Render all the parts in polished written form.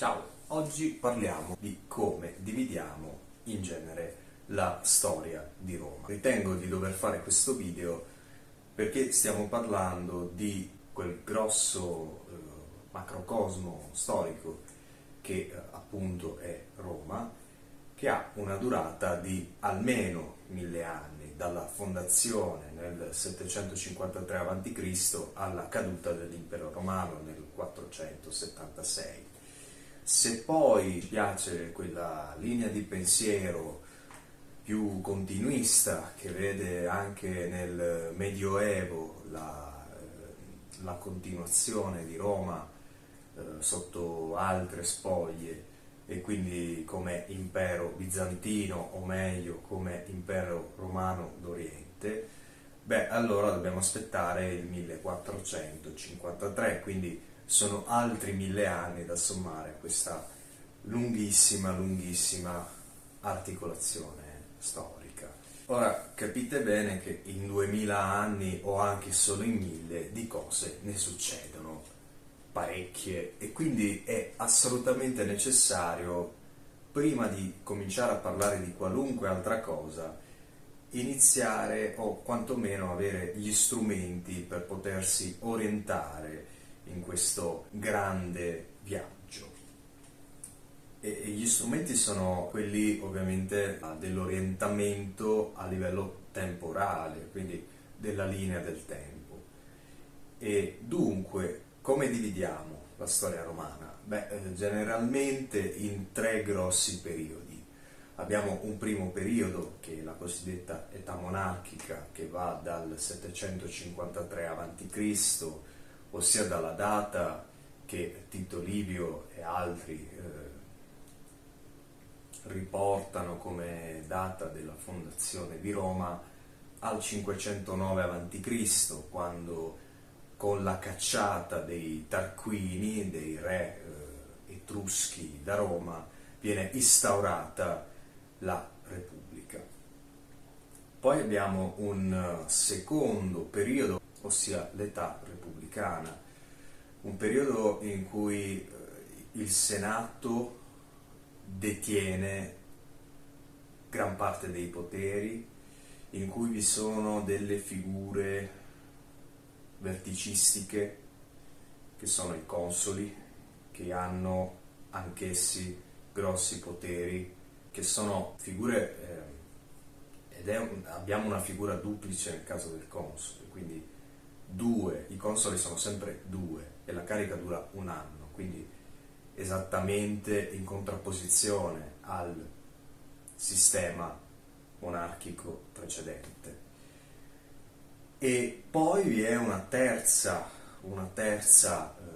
Ciao, oggi parliamo di come dividiamo in genere la storia di Roma. Ritengo di dover fare questo video perché stiamo parlando di quel grosso macrocosmo storico che appunto è Roma, che ha una durata di almeno 1000 anni, dalla fondazione nel 753 a.C. alla caduta dell'impero romano nel 476. Se poi ci piace quella linea di pensiero più continuista che vede anche nel Medioevo la continuazione di Roma sotto altre spoglie, e quindi come impero bizantino, o meglio come impero romano d'Oriente, beh, allora dobbiamo aspettare il 1453, quindi sono altri 1000 anni da sommare a questa lunghissima articolazione storica. Ora capite bene che in 2000 anni o anche solo in 1000 di cose ne succedono parecchie, e quindi è assolutamente necessario, prima di cominciare a parlare di qualunque altra cosa, iniziare o quantomeno avere gli strumenti per potersi orientare in questo grande viaggio. E gli strumenti sono quelli ovviamente dell'orientamento a livello temporale, quindi della linea del tempo. E dunque, come dividiamo la storia romana? Beh, generalmente in tre grossi periodi. Abbiamo un primo periodo, che è la cosiddetta età monarchica, che va dal 753 a.C., ossia dalla data che Tito Livio e altri riportano come data della fondazione di Roma, al 509 a.C., quando con la cacciata dei Tarquini, dei re etruschi da Roma, viene instaurata la Repubblica. Poi abbiamo un secondo periodo, ossia l'età repubblicana, un periodo in cui il Senato detiene gran parte dei poteri, in cui vi sono delle figure verticistiche che sono i consoli, che hanno anch'essi grossi poteri, che sono figure abbiamo una figura duplice nel caso del console, quindi due, i consoli sono sempre due e la carica dura un anno, quindi esattamente in contrapposizione al sistema monarchico precedente. E poi vi è una terza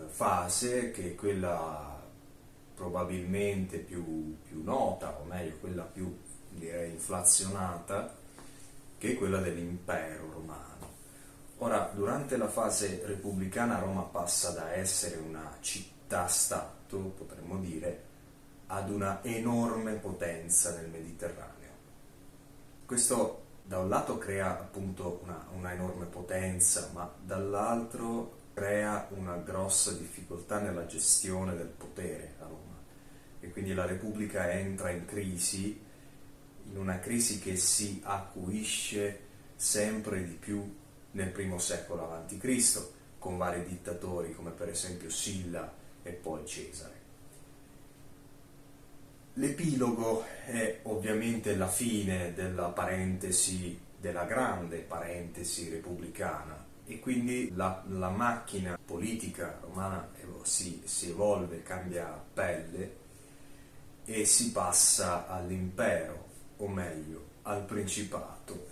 fase, che è quella probabilmente più nota, o meglio quella più, direi, inflazionata, che è quella dell'impero romano. Ora, durante la fase repubblicana Roma passa da essere una città-stato, potremmo dire, ad una enorme potenza nel Mediterraneo. Questo da un lato crea appunto una enorme potenza, ma dall'altro crea una grossa difficoltà nella gestione del potere a Roma, e quindi la Repubblica entra in crisi, in una crisi che si acuisce sempre di più nel primo secolo avanti Cristo, con vari dittatori come per esempio Silla e poi Cesare. L'epilogo è ovviamente la fine della parentesi, della grande parentesi repubblicana, e quindi la macchina politica romana si evolve, cambia pelle e si passa all'impero, o meglio al principato,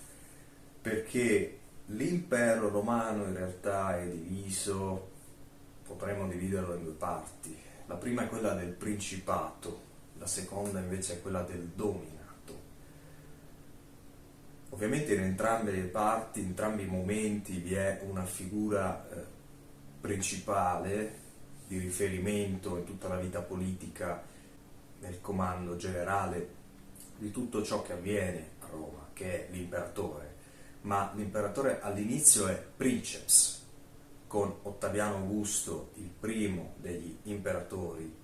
perché l'impero romano in realtà è diviso, potremmo dividerlo in due parti. La prima è quella del principato, la seconda invece è quella del dominato. Ovviamente in entrambe le parti, in entrambi i momenti, vi è una figura principale di riferimento in tutta la vita politica, nel comando generale di tutto ciò che avviene a Roma, che è l'imperatore. Ma l'imperatore all'inizio è princeps, con Ottaviano Augusto, il primo degli imperatori,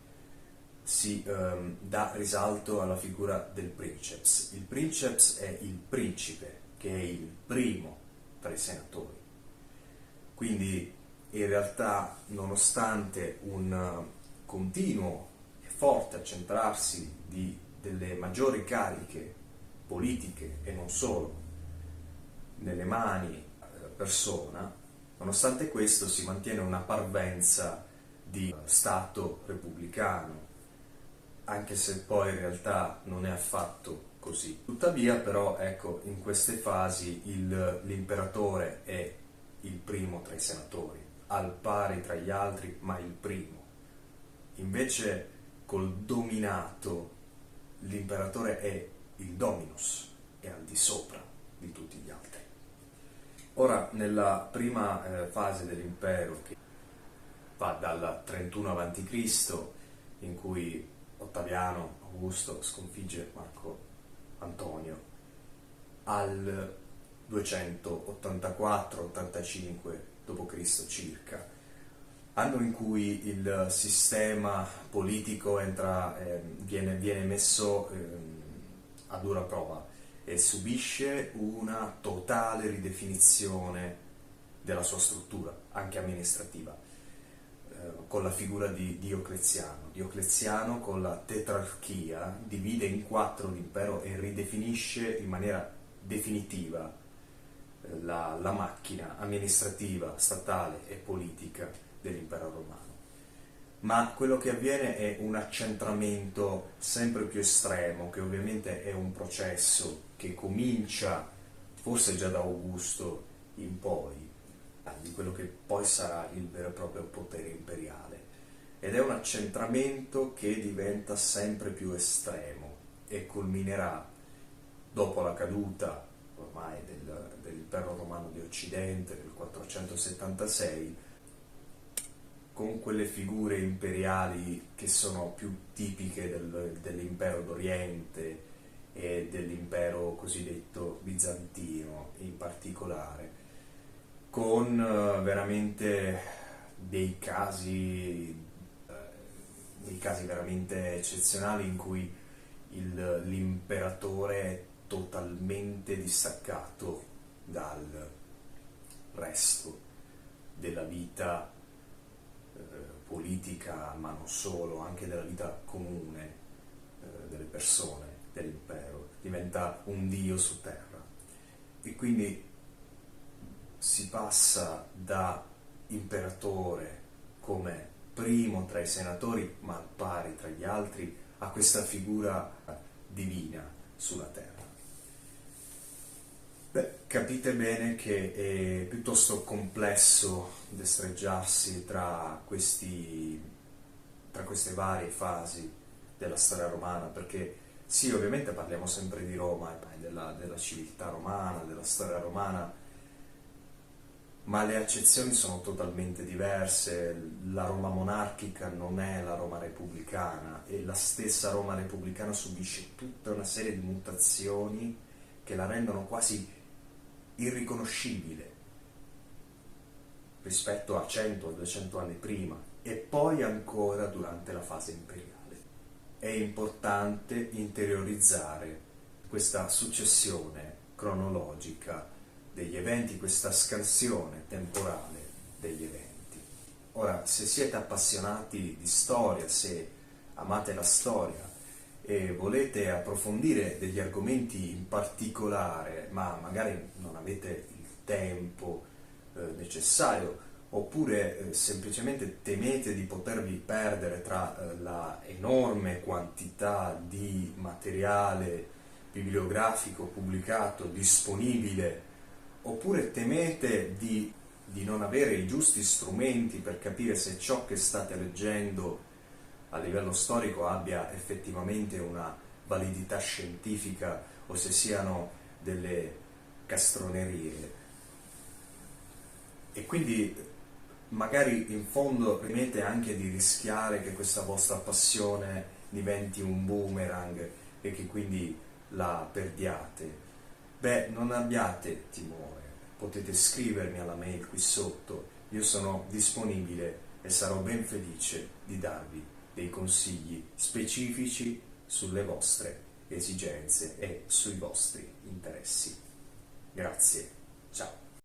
si dà risalto alla figura del princeps. Il princeps è il principe, che è il primo tra i senatori. Quindi in realtà, nonostante un continuo e forte accentrarsi delle maggiori cariche politiche e non solo nelle mani della persona, nonostante questo si mantiene una parvenza di Stato repubblicano, anche se poi in realtà non è affatto così. Tuttavia però, ecco, in queste fasi l'imperatore è il primo tra i senatori, al pari tra gli altri, ma il primo. Invece col dominato l'imperatore è il dominus, è al di sopra di tutti gli altri. Ora, nella prima fase dell'impero, che va dal 31 a.C., in cui Ottaviano Augusto sconfigge Marco Antonio, al 284-85 d.C. circa, anno in cui il sistema politico viene messo a dura prova e subisce una totale ridefinizione della sua struttura, anche amministrativa, con la figura di Diocleziano. Diocleziano, con la tetrarchia, divide in 4 l'impero e ridefinisce in maniera definitiva la macchina amministrativa, statale e politica dell'impero romano. Ma quello che avviene è un accentramento sempre più estremo, che ovviamente è un processo che comincia forse già da Augusto in poi, di quello che poi sarà il vero e proprio potere imperiale, ed è un accentramento che diventa sempre più estremo e culminerà dopo la caduta ormai dell'impero romano di Occidente nel 476, con quelle figure imperiali che sono più tipiche dell'impero d'Oriente e dell'impero cosiddetto bizantino in particolare, con veramente dei casi veramente eccezionali in cui l'imperatore è totalmente distaccato dal resto della vita politica, ma non solo, anche della vita comune delle persone dell'impero, diventa un dio su terra. E quindi si passa da imperatore come primo tra i senatori, ma al pari tra gli altri, a questa figura divina sulla terra. Beh, capite bene che è piuttosto complesso destreggiarsi tra queste varie fasi della storia romana, perché sì, ovviamente parliamo sempre di Roma, della civiltà romana, della storia romana, ma le accezioni sono totalmente diverse. La Roma monarchica non è la Roma repubblicana, e la stessa Roma repubblicana subisce tutta una serie di mutazioni che la rendono quasi irriconoscibile rispetto a 100 o 200 anni prima, e poi ancora durante la fase imperiale. È importante interiorizzare questa successione cronologica degli eventi, questa scansione temporale degli eventi. Ora, se siete appassionati di storia, se amate la storia e volete approfondire degli argomenti in particolare, ma magari non avete il tempo necessario, oppure semplicemente temete di potervi perdere tra la enorme quantità di materiale bibliografico pubblicato disponibile, oppure temete di non avere i giusti strumenti per capire se ciò che state leggendo a livello storico abbia effettivamente una validità scientifica o se siano delle castronerie. E quindi magari in fondo temete anche di rischiare che questa vostra passione diventi un boomerang e che quindi la perdiate. Beh, non abbiate timore, potete scrivermi alla mail qui sotto, io sono disponibile e sarò ben felice di darvi dei consigli specifici sulle vostre esigenze e sui vostri interessi. Grazie, ciao.